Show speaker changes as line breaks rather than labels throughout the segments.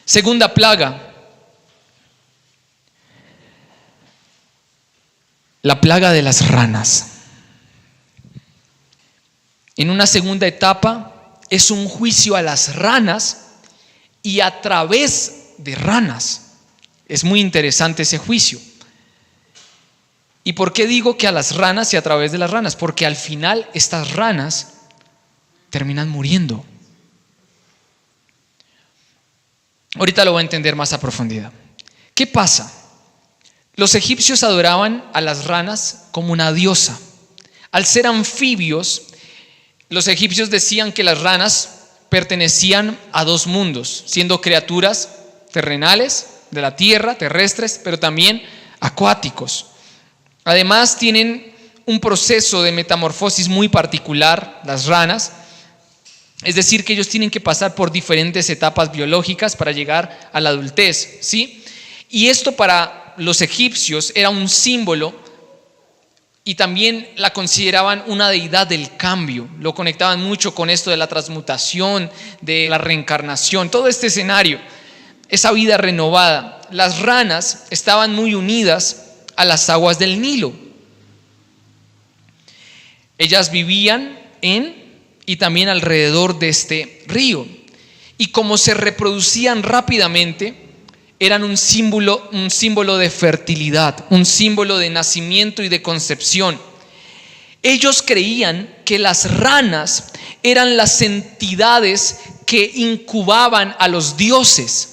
Segunda plaga, la plaga de las ranas. En una segunda etapa es un juicio a las ranas y a través de ranas. Es muy interesante ese juicio. ¿Y por qué digo que a las ranas y a través de las ranas? Porque al final estas ranas terminan muriendo. Ahorita lo voy a entender más a profundidad. ¿Qué pasa? Los egipcios adoraban a las ranas como una diosa. Al ser anfibios, los egipcios decían que las ranas pertenecían a dos mundos, siendo criaturas terrenales, de la tierra, terrestres, pero también acuáticos. Además tienen un proceso de metamorfosis muy particular, las ranas. Es decir, que ellos tienen que pasar por diferentes etapas biológicas para llegar a la adultez, ¿sí? Y esto para los egipcios era un símbolo y también la consideraban una deidad del cambio. Lo conectaban mucho con esto de la transmutación, de la reencarnación, todo este escenario, esa vida renovada. Las ranas estaban muy unidas a las aguas del Nilo. Ellas vivían en y también alrededor de este río. Y como se reproducían rápidamente, eran un símbolo de fertilidad, un símbolo de nacimiento y de concepción. Ellos creían que las ranas eran las entidades que incubaban a los dioses.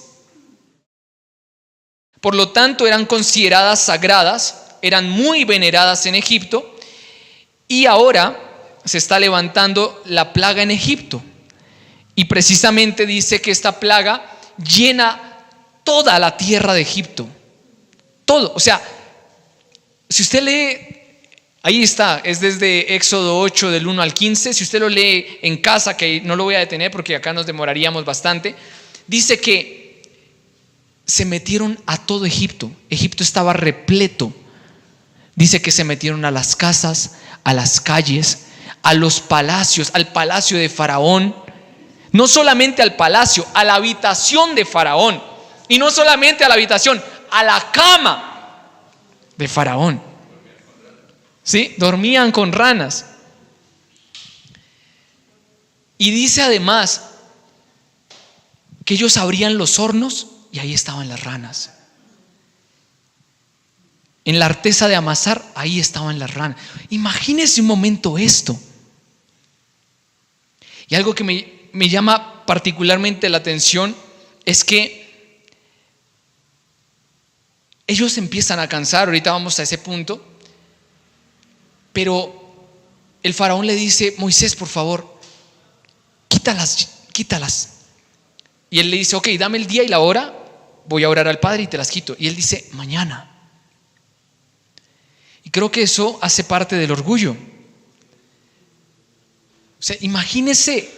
Por lo tanto, eran consideradas sagradas, eran muy veneradas en Egipto, y ahora se está levantando la plaga en Egipto. Y precisamente dice que esta plaga llena toda la tierra de Egipto. Todo. O sea, si usted lee, ahí está, es desde Éxodo 8 del 1 al 15. Si usted lo lee en casa, que no lo voy a detener porque acá nos demoraríamos bastante, dice que se metieron a todo Egipto. Egipto estaba repleto. Dice que se metieron a las casas, a las calles, a los palacios, al palacio de Faraón. No solamente al palacio, a la habitación de Faraón. Y no solamente a la habitación, a la cama de Faraón. ¿Sí? Dormían con ranas. Y dice además que ellos abrían los hornos y ahí estaban las ranas. En la artesa de amasar, ahí estaban las ranas. Imagínese un momento esto. Y algo que me llama particularmente la atención es que ellos empiezan a cansar. Ahorita vamos a ese punto. Pero el faraón le dice: Moisés, por favor, quítalas. Y él le dice: ok, dame el día y la hora, voy a orar al Padre y te las quito. Y él dice: mañana. Y creo que eso hace parte del orgullo. O sea, imagínese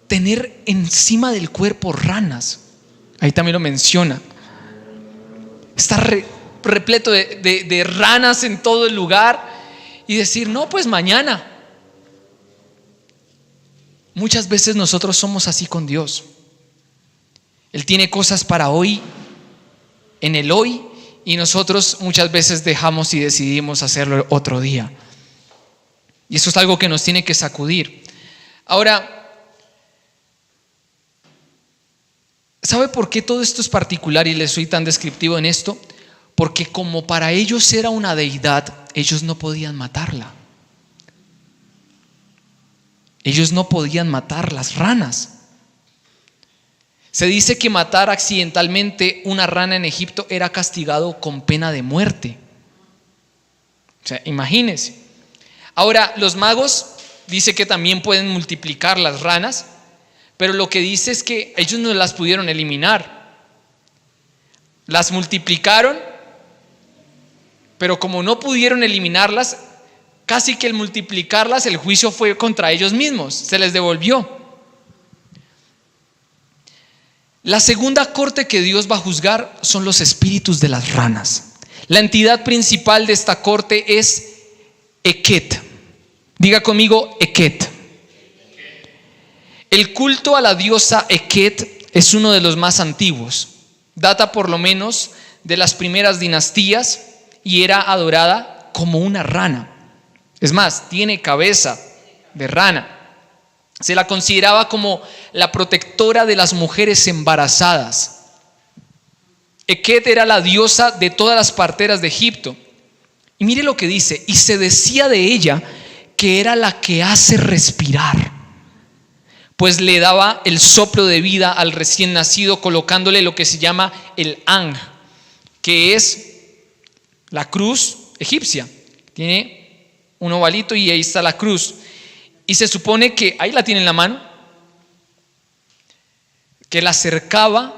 tener encima del cuerpo ranas. Ahí también lo menciona. Está repleto de ranas en todo el lugar. Y decir: no, pues mañana. Muchas veces nosotros somos así con Dios. Él tiene cosas para hoy, en el hoy, y nosotros muchas veces dejamos y decidimos hacerlo otro día. Y eso es algo que nos tiene que sacudir. Ahora, ¿sabe por qué todo esto es particular y les soy tan descriptivo en esto? Porque como para ellos era una deidad, ellos no podían matarla. Ellos no podían matar las ranas. Se dice que matar accidentalmente una rana en Egipto era castigado con pena de muerte. O sea, imagínense. Ahora, los magos dice que también pueden multiplicar las ranas, pero lo que dice es que ellos no las pudieron eliminar. Las multiplicaron, pero como no pudieron eliminarlas, casi que el multiplicarlas, el juicio fue contra ellos mismos, se les devolvió. La segunda corte que Dios va a juzgar son los espíritus de las ranas. La entidad principal de esta corte es Eket. Diga conmigo, Eket. El culto a la diosa Eket es uno de los más antiguos. Data por lo menos de las primeras dinastías y era adorada como una rana. Es más, tiene cabeza de rana. Se la consideraba como la protectora de las mujeres embarazadas. Eket era la diosa de todas las parteras de Egipto. Y mire lo que dice: y se decía de ella que era la que hace respirar, pues le daba el soplo de vida al recién nacido, colocándole lo que se llama el Ang, que es la cruz egipcia. Tiene un ovalito y ahí está la cruz. Y se supone que, ahí la tiene en la mano, que la acercaba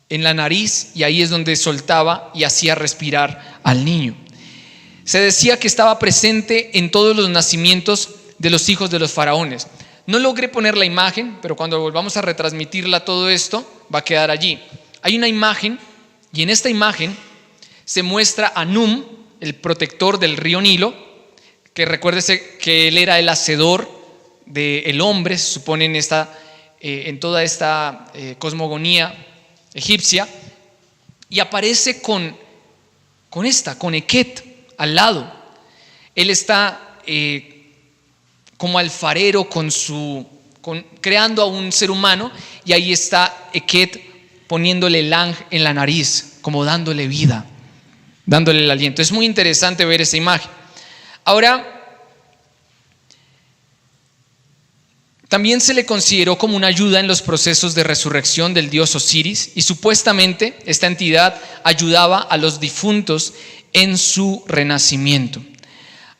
en la nariz y ahí es donde soltaba y hacía respirar al niño. Se decía que estaba presente en todos los nacimientos de los hijos de los faraones. No logré poner la imagen, pero cuando volvamos a retransmitirla todo esto va a quedar allí. Hay una imagen y en esta imagen se muestra a Num, el protector del río Nilo, que recuérdese que él era el hacedor del hombre, se supone en toda esta cosmogonía egipcia, y aparece con Eket al lado. Él está como alfarero creando a un ser humano, y ahí está Eket poniéndole el Ang en la nariz, como dándole vida, dándole el aliento. Es muy interesante ver esa imagen. Ahora, también se le consideró como una ayuda en los procesos de resurrección del dios Osiris, y supuestamente esta entidad ayudaba a los difuntos en su renacimiento.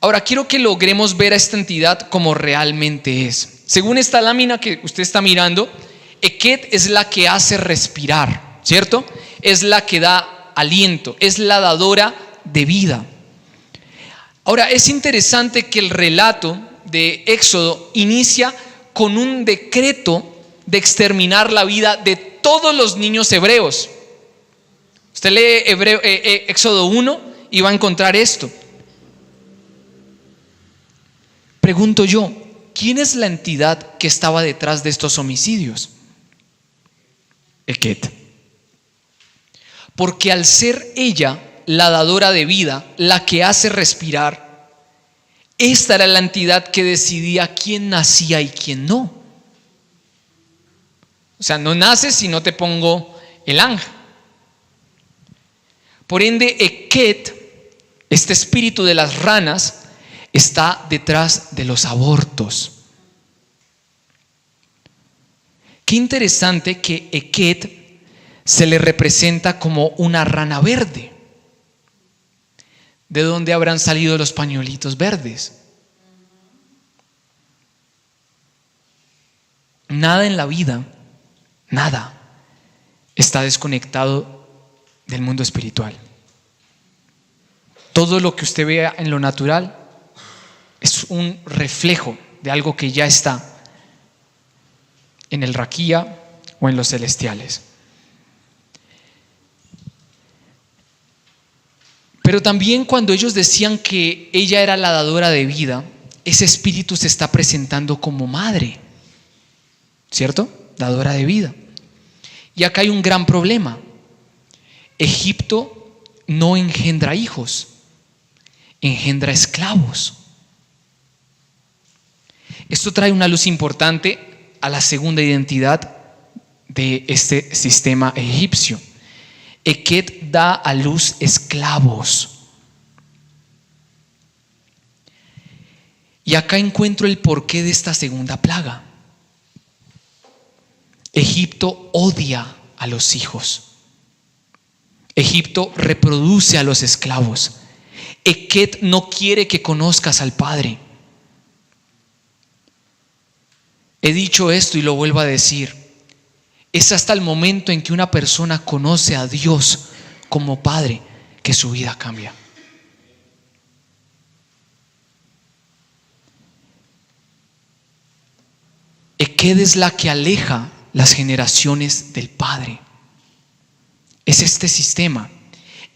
Ahora, quiero que logremos ver a esta entidad como realmente es. Según esta lámina que usted está mirando, Eket es la que hace respirar, ¿cierto? Es la que da aliento, es la dadora de vida. Ahora, es interesante que el relato de Éxodo inicia con un decreto de exterminar la vida de todos los niños hebreos. Usted lee Éxodo 1 y va a encontrar esto. Pregunto yo, ¿quién es la entidad que estaba detrás de estos homicidios? Eket. Porque al ser ella la dadora de vida, la que hace respirar, esta era la entidad que decidía quién nacía y quién no. O sea, no naces si no te pongo el Ang. Por ende, Eket, este espíritu de las ranas, está detrás de los abortos. Qué interesante que Eket se le representa como una rana verde. ¿De dónde habrán salido los pañuelitos verdes? Nada en la vida, nada, está desconectado del mundo espiritual. Todo lo que usted vea en lo natural es un reflejo de algo que ya está en el raquía o en los celestiales. Pero también cuando ellos decían que ella era la dadora de vida, ese espíritu se está presentando como madre, ¿cierto? Dadora de vida. Y acá hay un gran problema. Egipto no engendra hijos, engendra esclavos. Esto trae una luz importante a la segunda identidad de este sistema egipcio. Eket da a luz esclavos. Y acá encuentro el porqué de esta segunda plaga. Egipto odia a los hijos. Egipto reproduce a los esclavos. Eket no quiere que conozcas al Padre. He dicho esto y lo vuelvo a decir. Es hasta el momento en que una persona conoce a Dios como Padre que su vida cambia. Eket es la que aleja las generaciones del Padre. Es este sistema.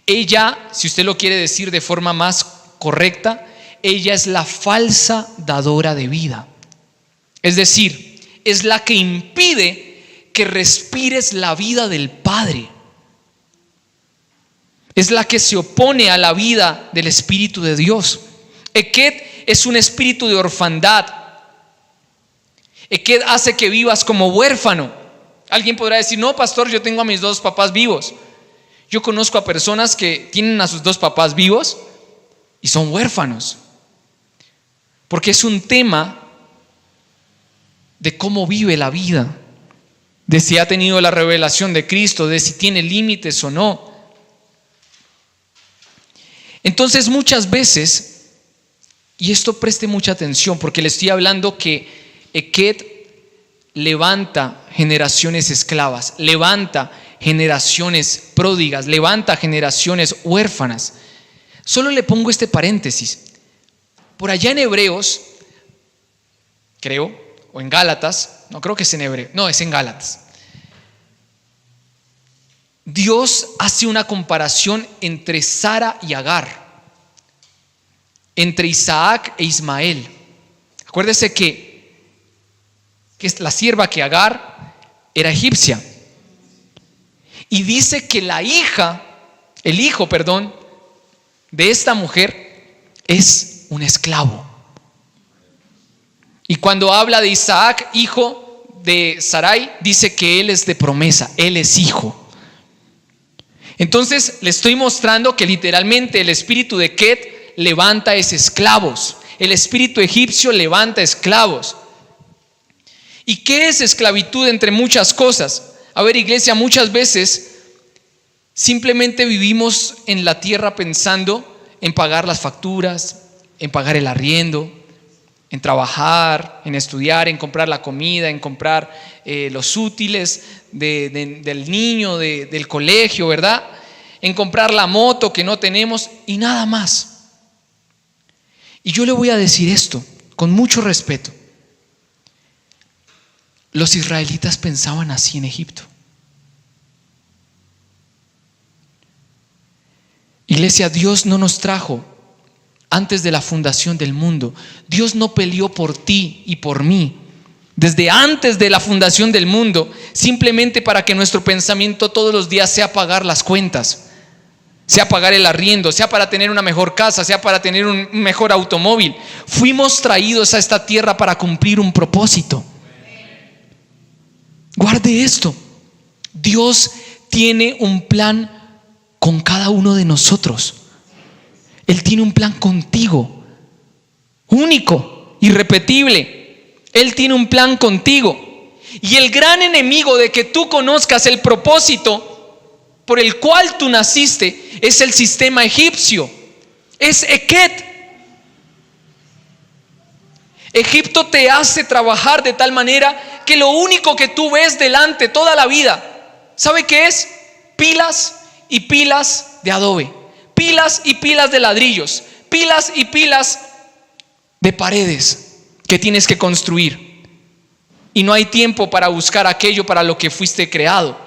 Ella, si usted lo quiere decir de forma más correcta, ella es la falsa dadora de vida. Es decir, es la que impide que respires la vida del Padre. Es la que se opone a la vida del Espíritu de Dios. Eket es un espíritu de orfandad. Eket hace que vivas como huérfano. Alguien podrá decir: no, pastor, yo tengo a mis dos papás vivos. Yo conozco a personas que tienen a sus dos papás vivos y son huérfanos. Porque es un tema de cómo vive la vida, de si ha tenido la revelación de Cristo, de si tiene límites o no. Entonces muchas veces, y esto preste mucha atención porque le estoy hablando que Eket levanta generaciones esclavas, levanta generaciones pródigas, levanta generaciones huérfanas. Solo le pongo este paréntesis. Por allá en Hebreos, creo, o en Gálatas, no creo que es en Hebreo, no, es en Gálatas. Dios hace una comparación entre Sara y Agar, entre Isaac e Ismael. Acuérdese que es la sierva, que Agar era egipcia. Y dice que el hijo de esta mujer es un esclavo. Y cuando habla de Isaac, hijo de Sarai, dice que él es de promesa, él es hijo. Entonces le estoy mostrando que literalmente el espíritu de Ket levanta esclavos. El espíritu egipcio levanta esclavos. ¿Y qué es esclavitud entre muchas cosas? A ver, iglesia, muchas veces simplemente vivimos en la tierra pensando en pagar las facturas, en pagar el arriendo, en trabajar, en estudiar, en comprar la comida, en comprar los útiles del niño, del colegio, ¿verdad? En comprar la moto que no tenemos y nada más. Y yo le voy a decir esto con mucho respeto. Los israelitas pensaban así en Egipto. Iglesia, Dios no nos trajo antes de la fundación del mundo. Dios no peleó por ti y por mí desde antes de la fundación del mundo, simplemente para que nuestro pensamiento todos los días sea pagar las cuentas, sea pagar el arriendo, sea para tener una mejor casa, sea para tener un mejor automóvil. Fuimos traídos a esta tierra para cumplir un propósito. Guarde esto: Dios tiene un plan con cada uno de nosotros. Él tiene un plan contigo, único, irrepetible. Él tiene un plan contigo. Y el gran enemigo de que tú conozcas el propósito por el cual tú naciste es el sistema egipcio, es Eket. Egipto te hace trabajar de tal manera que lo único que tú ves delante toda la vida, ¿sabe qué es? Pilas y pilas de adobe, pilas y pilas de ladrillos, pilas y pilas de paredes que tienes que construir. Y no hay tiempo para buscar aquello para lo que fuiste creado.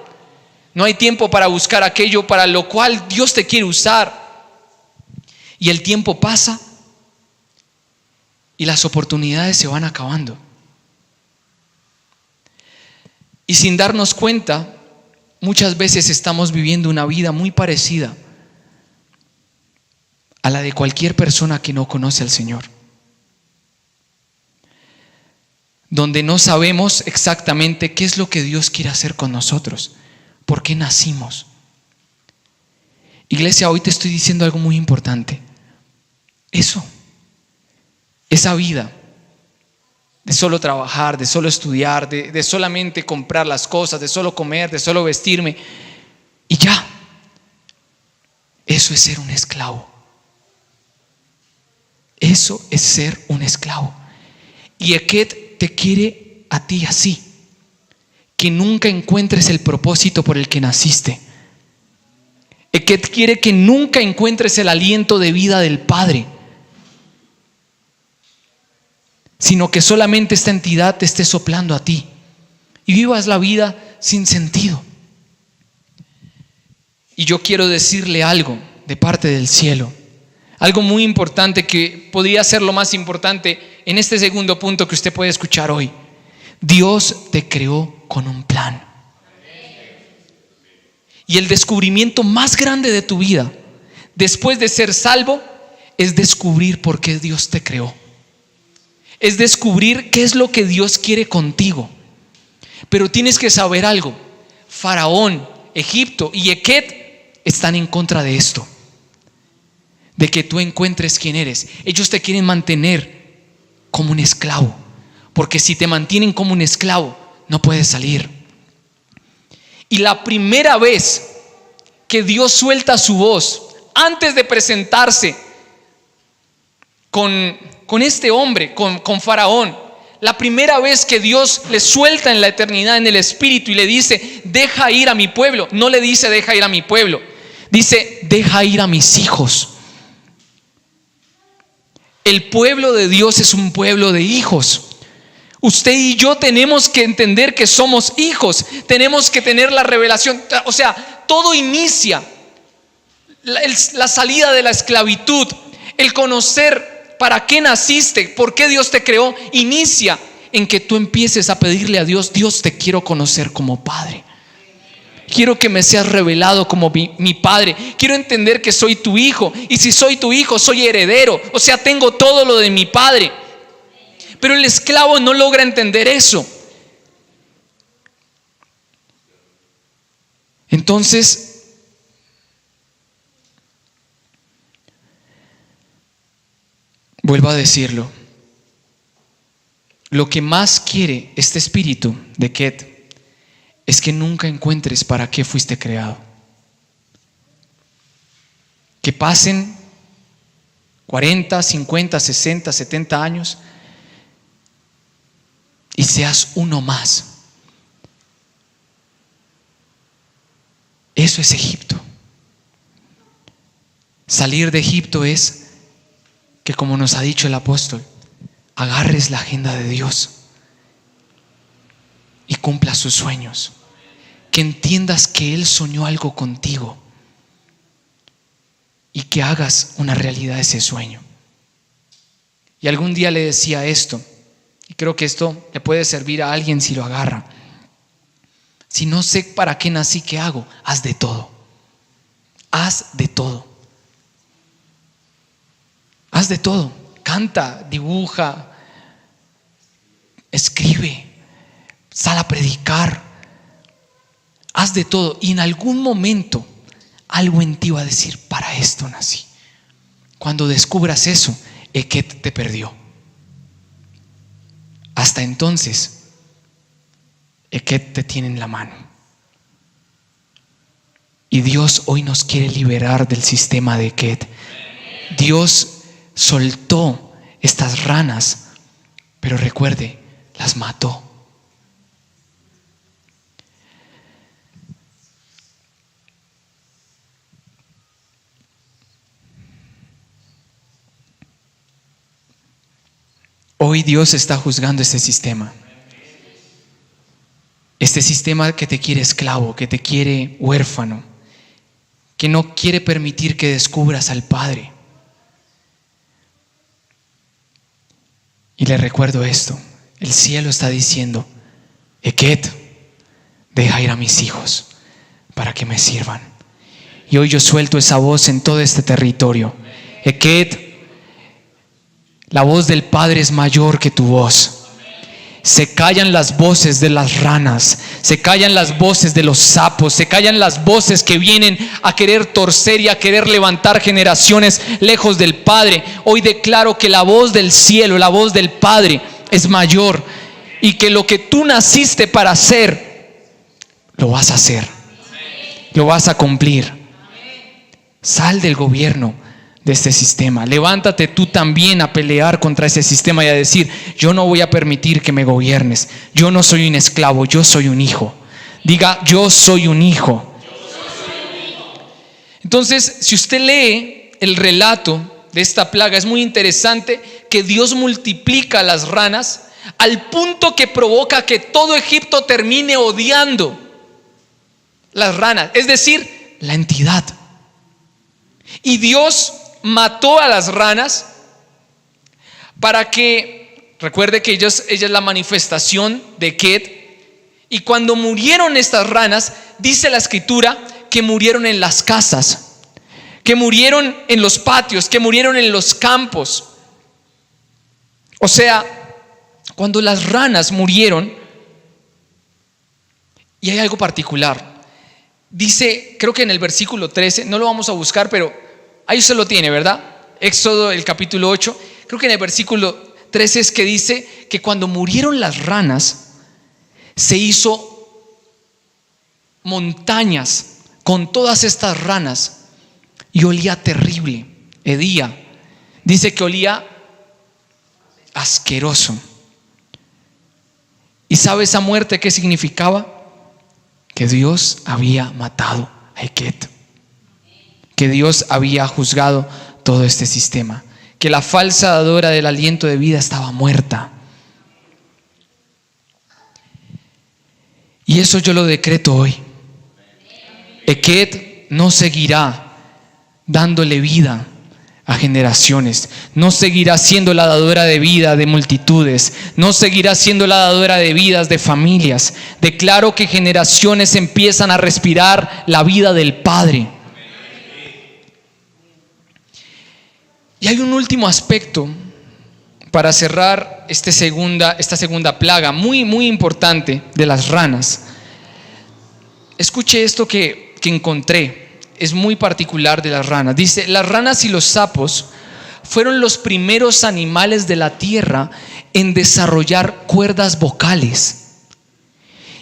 No hay tiempo para buscar aquello para lo cual Dios te quiere usar. Y el tiempo pasa y las oportunidades se van acabando. Y sin darnos cuenta, muchas veces estamos viviendo una vida muy parecida a la de cualquier persona que no conoce al Señor, donde no sabemos exactamente qué es lo que Dios quiere hacer con nosotros, por qué nacimos. Iglesia, hoy te estoy diciendo algo muy importante. Esa vida de solo trabajar, de solo estudiar, de solamente comprar las cosas, de solo comer, de solo vestirme y ya, eso es ser un esclavo. Eso es ser un esclavo. Y Eket te quiere a ti así, que nunca encuentres el propósito por el que naciste. Eket quiere que nunca encuentres el aliento de vida del Padre, sino que solamente esta entidad te esté soplando a ti y vivas la vida sin sentido. Y yo quiero decirle algo de parte del cielo, algo muy importante que podría ser lo más importante en este segundo punto que usted puede escuchar hoy. Dios te creó con un plan. Y el descubrimiento más grande de tu vida, después de ser salvo, es descubrir por qué Dios te creó. Es descubrir qué es lo que Dios quiere contigo. Pero tienes que saber algo: Faraón, Egipto y Eket están en contra de esto, de que tú encuentres quién eres. Ellos te quieren mantener como un esclavo, porque si te mantienen como un esclavo, no puedes salir. Y la primera vez que Dios suelta su voz, antes de presentarse con este hombre, con Faraón, la primera vez que Dios le suelta en la eternidad, en el espíritu, y le dice: deja ir a mi pueblo, no le dice deja ir a mi pueblo, dice deja ir a mis hijos. El pueblo de Dios es un pueblo de hijos. Usted y yo tenemos que entender que somos hijos. Tenemos que tener la revelación. O sea, todo inicia, la salida de la esclavitud, el conocer para qué naciste, por qué Dios te creó, inicia en que tú empieces a pedirle a Dios: Dios, te quiero conocer como Padre. Quiero que me seas revelado como mi Padre. Quiero entender que soy tu hijo. Y si soy tu hijo, soy heredero. O sea, tengo todo lo de mi Padre. Pero el esclavo no logra entender eso. Entonces, vuelvo a decirlo: lo que más quiere este espíritu de Ket es que nunca encuentres para qué fuiste creado. Que pasen 40, 50, 60, 70 años y seas uno más. Eso es Egipto. Salir de Egipto es que, como nos ha dicho el apóstol, agarres la agenda de Dios y cumplas sus sueños. Que entiendas que Él soñó algo contigo y que hagas una realidad ese sueño. Y algún día le decía esto, y creo que esto le puede servir a alguien si lo agarra: si no sé para qué nací, ¿qué hago? Haz de todo. Haz de todo. Haz de todo. Canta, dibuja, escribe, sal a predicar. Haz de todo. Y en algún momento algo en ti va a decir: para esto nací. Cuando descubras eso, Eket te perdió. Hasta entonces, Eket te tiene en la mano. Y Dios hoy nos quiere liberar del sistema de Eket. Dios soltó estas ranas, pero recuerde, las mató. Hoy Dios está juzgando este sistema. Este sistema que te quiere esclavo, que te quiere huérfano, que no quiere permitir que descubras al Padre. Y le recuerdo esto: el cielo está diciendo: Eket, deja ir a mis hijos para que me sirvan. Y hoy yo suelto esa voz en todo este territorio. Eket, la voz del Padre es mayor que tu voz. Se callan las voces de las ranas, se callan las voces de los sapos, se callan las voces que vienen a querer torcer y a querer levantar generaciones lejos del Padre. Hoy declaro que la voz del cielo, la voz del Padre es mayor, y que lo que tú naciste para hacer, lo vas a hacer, lo vas a cumplir. Sal del gobierno de este sistema. Levántate tú también a pelear contra ese sistema y a decir: yo no voy a permitir que me gobiernes. Yo no soy un esclavo, yo soy un hijo. Diga: yo soy un hijo. Entonces, si usted lee el relato de esta plaga, es muy interesante que Dios multiplica las ranas al punto que provoca que todo Egipto termine odiando las ranas, es decir, la entidad. Y Dios mató a las ranas para que, recuerde que ella es la manifestación de Ket. Y cuando murieron estas ranas, dice la escritura que murieron en las casas, que murieron en los patios, que murieron en los campos. O sea, cuando las ranas murieron, y hay algo particular, dice, creo que en el versículo 13, no lo vamos a buscar, pero ahí se lo tiene, ¿verdad? Éxodo, el capítulo 8, creo que en el versículo 13 es que dice que cuando murieron las ranas, se hizo montañas con todas estas ranas y olía terrible, hedía. Dice que olía asqueroso. ¿Y sabe esa muerte qué significaba? Que Dios había matado a Eket, que Dios había juzgado todo este sistema, que la falsa dadora del aliento de vida estaba muerta. Y eso yo lo decreto hoy. Eket no seguirá dándole vida a generaciones, no seguirá siendo la dadora de vida de multitudes, no seguirá siendo la dadora de vidas de familias. Declaro que generaciones empiezan a respirar la vida del Padre. Y hay un último aspecto para cerrar esta segunda plaga muy importante de las ranas. Escuche esto que encontré, es muy particular de las ranas. Dice: las ranas y los sapos fueron los primeros animales de la tierra en desarrollar cuerdas vocales.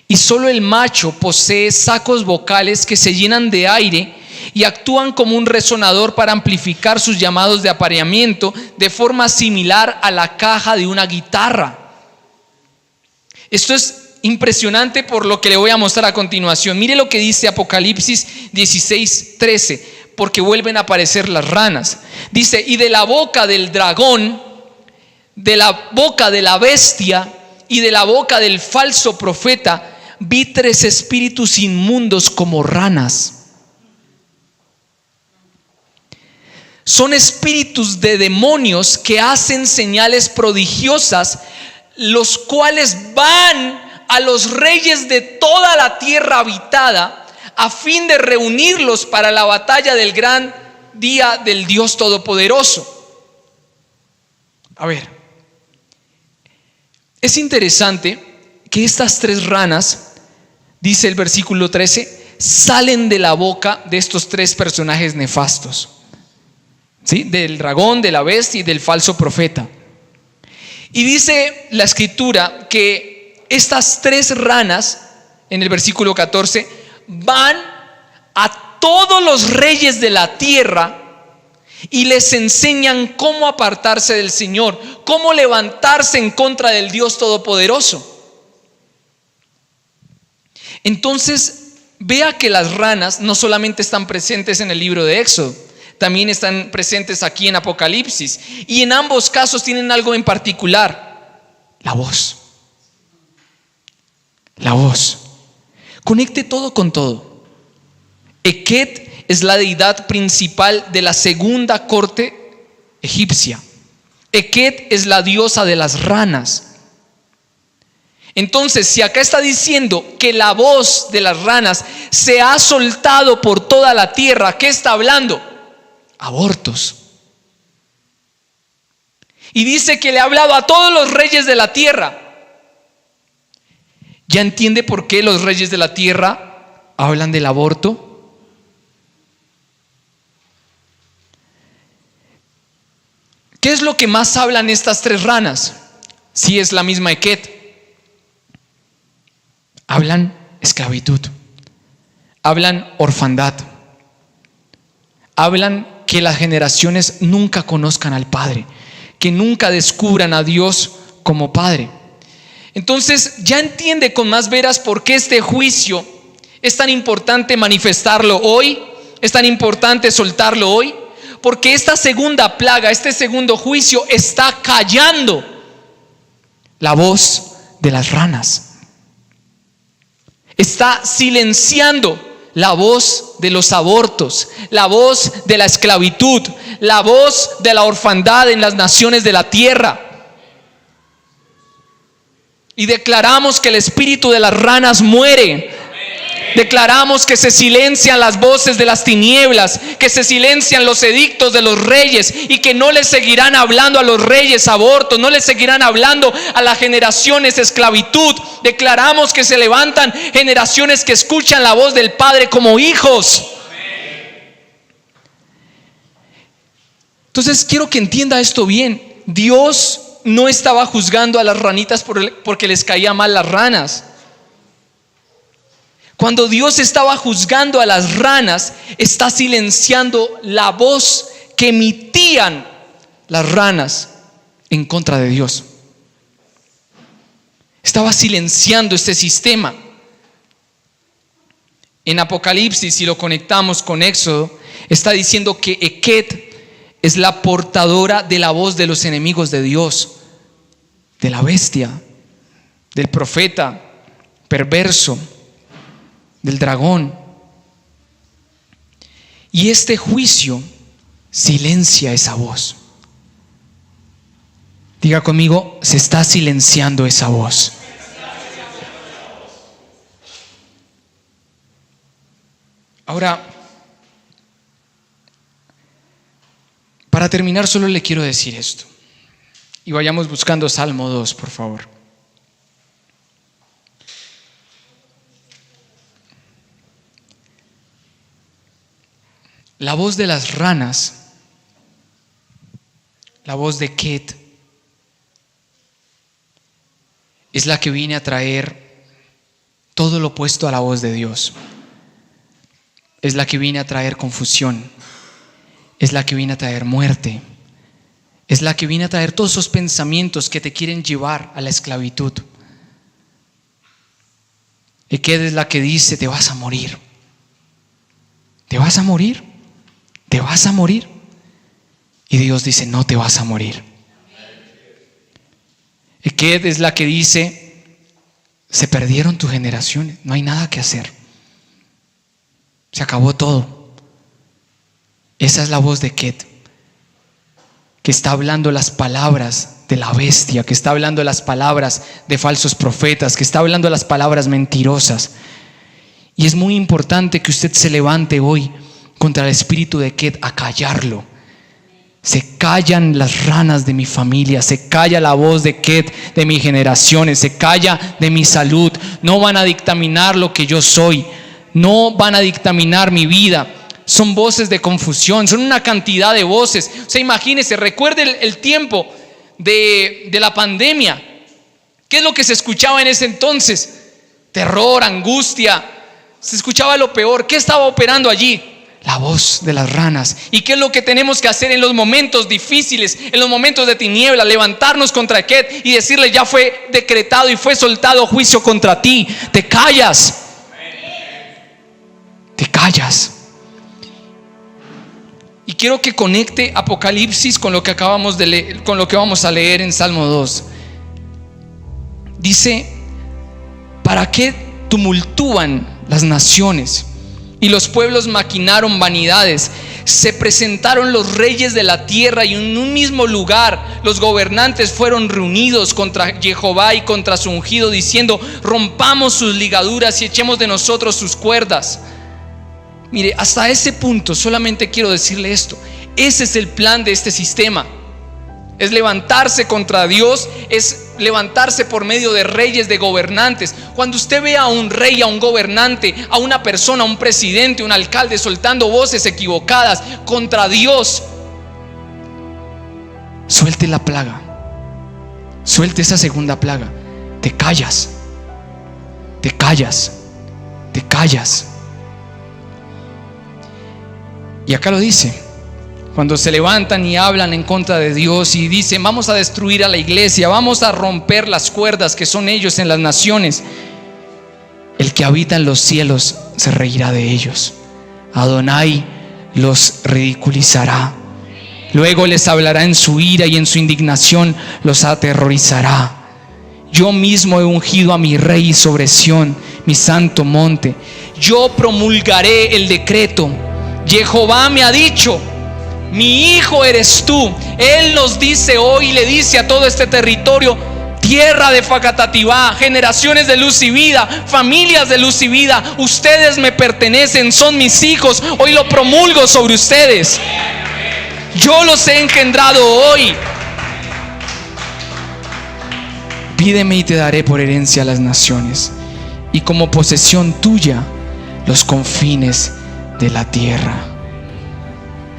Y solo el macho posee sacos vocales que se llenan de aire y actúan como un resonador para amplificar sus llamados de apareamiento de forma similar a la caja de una guitarra. Esto es impresionante por lo que le voy a mostrar a continuación. Mire lo que dice Apocalipsis 16:13, porque vuelven a aparecer las ranas. Dice: y de la boca del dragón, de la boca de la bestia y de la boca del falso profeta vi 3 espíritus inmundos como ranas. Son espíritus de demonios que hacen señales prodigiosas, los cuales van a los reyes de toda la tierra habitada a fin de reunirlos para la batalla del gran día del Dios Todopoderoso. A ver, es interesante que estas 3 ranas, dice el versículo 13, salen de la boca de estos 3 personajes nefastos, ¿sí? Del dragón, de la bestia y del falso profeta. Y dice la escritura que estas 3 ranas, en el versículo 14, van a todos los reyes de la tierra y les enseñan cómo apartarse del Señor, cómo levantarse en contra del Dios Todopoderoso. Entonces, vea que las ranas no solamente están presentes en el libro de Éxodo, también están presentes aquí en Apocalipsis, y en ambos casos tienen algo en particular: la voz. La voz. Conecte todo con todo. Eket es la deidad principal de la segunda corte egipcia. Eket es la diosa de las ranas. Entonces, si acá está diciendo que la voz de las ranas se ha soltado por toda la tierra, ¿qué está hablando? Abortos. Y dice que le ha hablado a todos los reyes de la tierra. ¿Ya entiende por qué los reyes de la tierra hablan del aborto? ¿Qué es lo que más hablan estas 3 ranas? Si es la misma Eket. Hablan esclavitud, hablan orfandad, hablan que las generaciones nunca conozcan al Padre, que nunca descubran a Dios como Padre. Entonces ya entiende con más veras por qué este juicio es tan importante manifestarlo hoy, es tan importante soltarlo hoy, porque esta segunda plaga, este segundo juicio está callando la voz de las ranas. Está silenciando la voz de los abortos, la voz de la esclavitud, la voz de la orfandad en las naciones de la tierra. Y declaramos que el espíritu de las ranas muere. Declaramos que se silencian las voces de las tinieblas, que se silencian los edictos de los reyes y que no les seguirán hablando a los reyes abortos, no les seguirán hablando a las generaciones esclavitud. Declaramos que se levantan generaciones que escuchan la voz del Padre como hijos. Entonces quiero que entienda esto bien. Dios no estaba juzgando a las ranitas porque les caía mal las ranas. Cuando Dios estaba juzgando a las ranas, está silenciando la voz que emitían las ranas en contra de Dios. Estaba silenciando este sistema. En Apocalipsis, si lo conectamos con Éxodo, está diciendo que Eket es la portadora de la voz de los enemigos de Dios, de la bestia, del profeta perverso, del dragón. Y este juicio silencia esa voz. Diga conmigo, se está silenciando esa voz. Ahora, para terminar, solo le quiero decir esto. Y vayamos buscando Salmo 2, por favor. La voz de las ranas, la voz de Ket, es la que viene a traer todo lo opuesto a la voz de Dios. Es la que viene a traer confusión. Es la que viene a traer muerte. Es la que viene a traer todos esos pensamientos que te quieren llevar a la esclavitud. Ket es la que dice: te vas a morir. ¿Te vas a morir? ¿Te vas a morir? Y Dios dice: no te vas a morir. Eket es la que dice: se perdieron tus generaciones, no hay nada que hacer, se acabó todo. Esa es la voz de Eket, que está hablando las palabras de la bestia, que está hablando las palabras de falsos profetas, que está hablando las palabras mentirosas. Y es muy importante que usted se levante hoy contra el espíritu de Ket a callarlo. Se callan las ranas de mi familia, se calla la voz de Ket de mis generaciones, se calla de mi salud. No van a dictaminar lo que yo soy, no van a dictaminar mi vida. Son voces de confusión, son una cantidad de voces. O sea, imagínese, recuerde el tiempo de la pandemia. ¿Qué es lo que se escuchaba en ese entonces? Terror, angustia, se escuchaba lo peor. ¿Qué estaba operando allí? La voz de las ranas. ¿Y qué es lo que tenemos que hacer en los momentos difíciles, en los momentos de tiniebla? Levantarnos contra Ket y decirle: ya fue decretado y fue soltado juicio contra ti. Te callas. Te callas. Y quiero que conecte Apocalipsis con lo que acabamos de leer, con lo que vamos a leer en Salmo 2. Dice: ¿para qué tumultúan las naciones? Y los pueblos maquinaron vanidades. Se presentaron los reyes de la tierra y en un mismo lugar los gobernantes fueron reunidos contra Jehová y contra su ungido, diciendo: rompamos sus ligaduras y echemos de nosotros sus cuerdas. Mire, hasta ese punto solamente quiero decirle esto. Ese es el plan de este sistema. Es levantarse contra Dios, es levantarse por medio de reyes, de gobernantes. Cuando usted ve a un rey, a un gobernante, a una persona, a un presidente, un alcalde soltando voces equivocadas contra Dios, suelte la plaga, suelte esa segunda plaga. Te callas, te callas, te callas. Y acá lo dice: cuando se levantan y hablan en contra de Dios y dicen: vamos a destruir a la iglesia, vamos a romper las cuerdas que son ellos en las naciones, el que habita en los cielos se reirá de ellos. Adonai los ridiculizará. Luego les hablará en su ira y en su indignación los aterrorizará. Yo mismo he ungido a mi rey sobre Sión, mi santo monte. Yo promulgaré el decreto. Jehová me ha dicho: mi hijo eres tú. Él nos dice hoy, le dice a todo este territorio: Tierra de Facatativá, generaciones de Luz y Vida, familias de Luz y Vida, ustedes me pertenecen, son mis hijos. Hoy lo promulgo sobre ustedes. Yo los he engendrado hoy. Pídeme y te daré por herencia a las naciones, y como posesión tuya los confines de la tierra.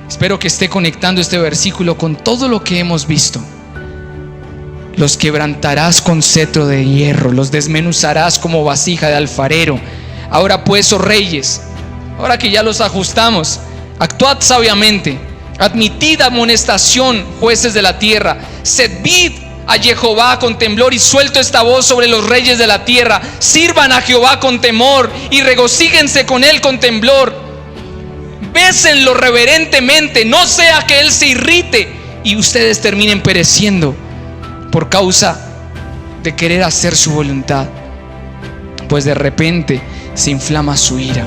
Espero que esté conectando este versículo con todo lo que hemos visto. Los quebrantarás con cetro de hierro, los desmenuzarás como vasija de alfarero. Ahora pues, oh reyes, ahora que ya los ajustamos, actuad sabiamente, admitid amonestación, jueces de la tierra, servid a Jehová con temblor, y suelto esta voz sobre los reyes de la tierra. Sirvan a Jehová con temor y regocíguense con él con temblor. Bésenlo reverentemente, no sea que él se irrite y ustedes terminen pereciendo por causa de querer hacer su voluntad, pues de repente se inflama su ira.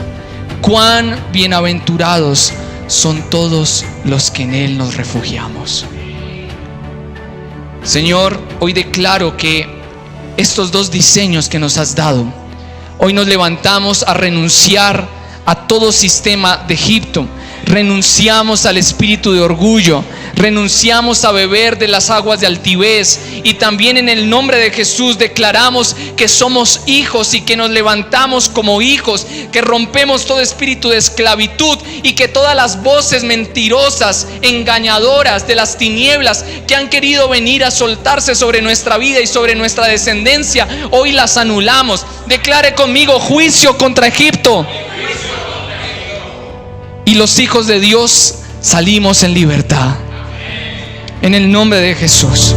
Cuán bienaventurados son todos los que en él nos refugiamos. Señor, hoy declaro que estos dos diseños que nos has dado, hoy nos levantamos a renunciar a todo sistema de Egipto. Renunciamos al espíritu de orgullo, renunciamos a beber de las aguas de altivez, y también en el nombre de Jesús declaramos que somos hijos y que nos levantamos como hijos, que rompemos todo espíritu de esclavitud y que todas las voces mentirosas, engañadoras de las tinieblas que han querido venir a soltarse sobre nuestra vida y sobre nuestra descendencia, hoy las anulamos. Declare conmigo: juicio contra Egipto. Y los hijos de Dios salimos en libertad. En el nombre de Jesús.